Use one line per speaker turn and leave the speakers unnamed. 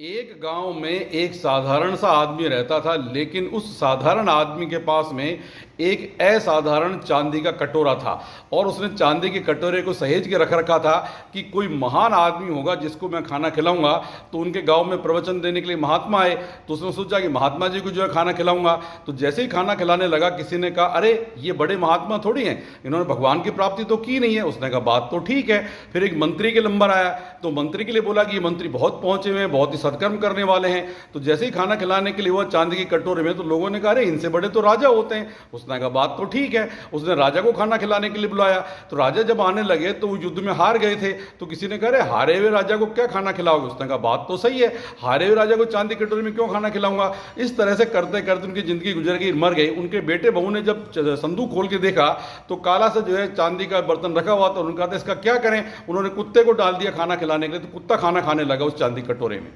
एक गांव में एक साधारण सा आदमी रहता था, लेकिन उस साधारण आदमी के पास में एक असाधारण चांदी का कटोरा था। और उसने चांदी के कटोरे को सहेज के रख रखा था कि कोई महान आदमी होगा जिसको मैं खाना खिलाऊंगा। तो उनके गांव में प्रवचन देने के लिए महात्मा आए, तो उसने सोचा कि महात्मा जी को जो है खाना खिलाऊंगा। तो जैसे ही खाना खिलाने लगा, किसी ने कहा, अरे ये बड़े महात्मा थोड़ी हैं, इन्होंने भगवान की प्राप्ति तो की नहीं है। उसने कहा, बात तो ठीक है। फिर एक मंत्री के नंबर आया, तो मंत्री के लिए बोला कि ये मंत्री बहुत पहुंचे हुए हैं, बहुत ही सत्कर्म करने वाले हैं। तो जैसे ही खाना खिलाने के लिए वो चांदी के कटोरे में, तो लोगों ने कहा, अरे इनसे बड़े तो राजा होते हैं। उसने कहा, बात तो ठीक है। उसने राजा को खाना खिलाने के लिए बुलाया। तो राजा जब आने लगे तो वो युद्ध में हार गए थे। तो किसी ने कहा, अरे हारे हुए राजा को क्या खाना खिलाओगे? उसने कहा, बात तो सही है, हारे हुए राजा को चांदी के कटोरे में क्यों खाना खिलाऊंगा। इस तरह से करते करते उनकी जिंदगी गुजर गई, मर गई। उनके बेटे बहू ने जब संदूक खोल के देखा तो काला सा जो है चांदी का बर्तन रखा हुआ था। उन्होंने कहा था, इसका क्या करें? उन्होंने कुत्ते को डाल दिया खाना खिलाने के लिए, तो कुत्ता खाना खाने लगा उस चांदी कटोरे में।